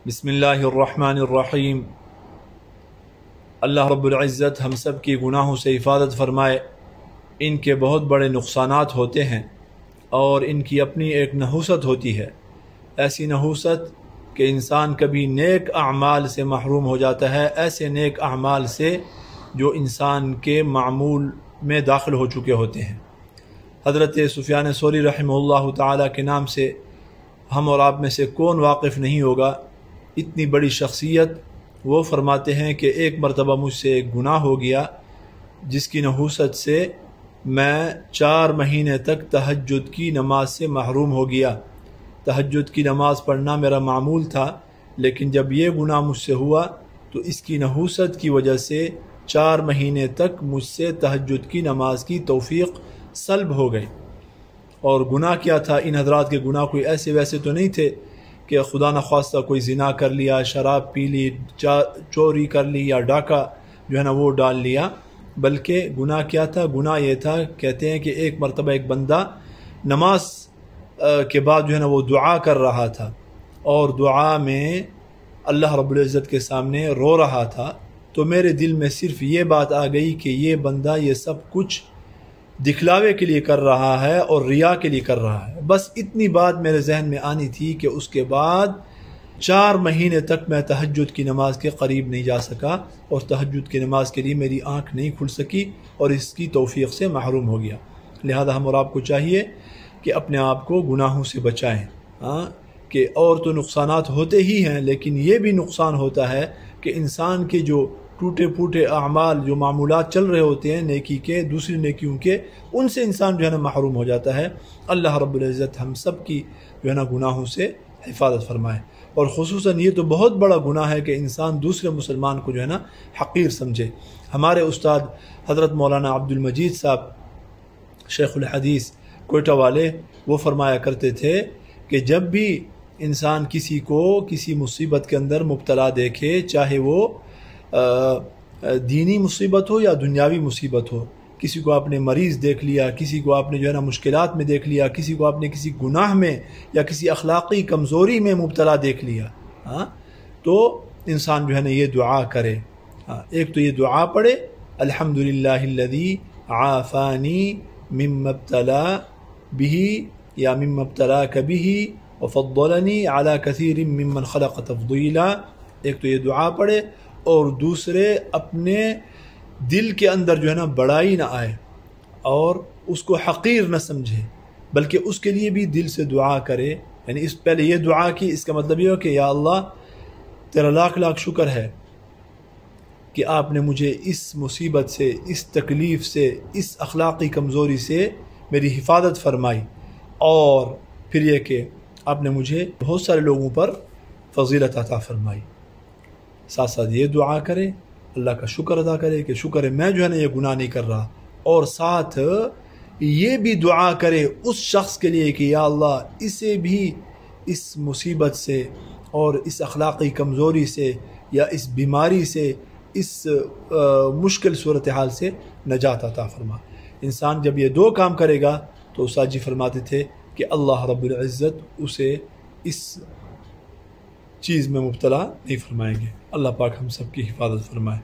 بسم اللہ الرحمن الرحیم۔ اللہ رب العزت ہم سب کی گناہوں سے حفاظت فرمائے۔ ان کے بہت بڑے نقصانات ہوتے ہیں اور ان کی اپنی ایک نحوست ہوتی ہے، ایسی نحوست کہ انسان کبھی نیک اعمال سے محروم ہو جاتا ہے، ایسے نیک اعمال سے جو انسان کے معمول میں داخل ہو چکے ہوتے ہیں۔ حضرت سفیان ثوری رحمہ اللہ تعالیٰ کے نام سے ہم اور آپ میں سے کون واقف نہیں ہوگا؟ اتنی بڑی شخصیت، وہ فرماتے ہیں کہ ایک مرتبہ مجھ سے ایک گناہ ہو گیا جس کی نحوست سے میں 4 مہینے تک تہجد کی نماز سے محروم ہو گیا۔ تہجد کی نماز پڑھنا میرا معمول تھا، لیکن جب یہ گناہ مجھ سے ہوا تو اس کی نحوست کی وجہ سے 4 مہینے تک مجھ سے تہجد کی نماز کی توفیق سلب ہو گئی۔ اور گناہ کیا تھا؟ ان حضرات کے گناہ کوئی ایسے ویسے تو نہیں تھے کہ خدا نخواستہ کوئی زنا کر لیا، شراب پی لی، چوری کر لی یا ڈاکہ جو ہے نا وہ ڈال لیا، بلکہ گناہ کیا تھا؟ گناہ یہ تھا، کہتے ہیں کہ ایک مرتبہ ایک بندہ نماز کے بعد جو ہے نا وہ دعا کر رہا تھا اور دعا میں اللہ رب العزت کے سامنے رو رہا تھا، تو میرے دل میں صرف یہ بات آ گئی کہ یہ بندہ یہ سب کچھ دکھلاوے کے لیے کر رہا ہے اور ریا کے لیے کر رہا ہے۔ بس اتنی بات میرے ذہن میں آنی تھی کہ اس کے بعد 4 مہینے تک میں تہجد کی نماز کے قریب نہیں جا سکا اور تہجد کی نماز کے لیے میری آنکھ نہیں کھل سکی اور اس کی توفیق سے محروم ہو گیا۔ لہذا ہم اور آپ کو چاہیے کہ اپنے آپ کو گناہوں سے بچائیں، کہ اور تو نقصانات ہوتے ہی ہیں، لیکن یہ بھی نقصان ہوتا ہے کہ انسان کے جو ٹوٹے پھوٹے اعمال، جو معمولات چل رہے ہوتے ہیں نیکی کے، دوسری نیکیوں کے، ان سے انسان جو ہے نا محروم ہو جاتا ہے۔ اللہ رب العزت ہم سب کی جو ہے نا گناہوں سے حفاظت فرمائے، اور خصوصاً یہ تو بہت بڑا گناہ ہے کہ انسان دوسرے مسلمان کو جو ہے نا حقیر سمجھے۔ ہمارے استاد حضرت مولانا عبد المجید صاحب شیخ الحدیث کوئٹہ والے، وہ فرمایا کرتے تھے کہ جب بھی انسان کسی کو کسی مصیبت کے اندر مبتلا دیکھے، چاہے وہ دینی مصیبت ہو یا دنیاوی مصیبت ہو، کسی کو آپ نے مریض دیکھ لیا، کسی کو آپ نے جو ہے نا مشکلات میں دیکھ لیا، کسی کو آپ نے کسی گناہ میں یا کسی اخلاقی کمزوری میں مبتلا دیکھ لیا، تو انسان جو ہے نا یہ دعا کرے۔ ایک تو یہ دعا پڑھے، الحمدللہ الذی عافانی مما ابتلا بہ یا مما ابتلاک بہ وفضلنی علی کثیر ممن خلق تفضیلا۔ ایک تو یہ دعا پڑھے، اور دوسرے اپنے دل کے اندر جو ہے نا بڑائی نہ آئے اور اس کو حقیر نہ سمجھے، بلکہ اس کے لیے بھی دل سے دعا کرے۔ یعنی اس پہلے یہ دعا کی، اس کا مطلب یہ ہو کہ یا اللہ تیرا لاکھ لاکھ شکر ہے کہ آپ نے مجھے اس مصیبت سے، اس تکلیف سے، اس اخلاقی کمزوری سے میری حفاظت فرمائی، اور پھر یہ کہ آپ نے مجھے بہت سارے لوگوں پر فضیلت عطا فرمائی۔ ساتھ ساتھ یہ دعا کرے، اللہ کا شکر ادا کرے کہ شکر ہے میں جو ہے نا یہ گناہ نہیں کر رہا، اور ساتھ یہ بھی دعا کرے اس شخص کے لیے کہ یا اللہ اسے بھی اس مصیبت سے اور اس اخلاقی کمزوری سے یا اس بیماری سے، اس مشکل صورتحال سے نجات عطا فرما۔ انسان جب یہ 2 کام کرے گا تو استاد جی فرماتے تھے کہ اللہ رب العزت اسے اس چیز میں مبتلا نہیں فرمائیں گے۔ اللہ پاک ہم سب کی حفاظت فرمائے۔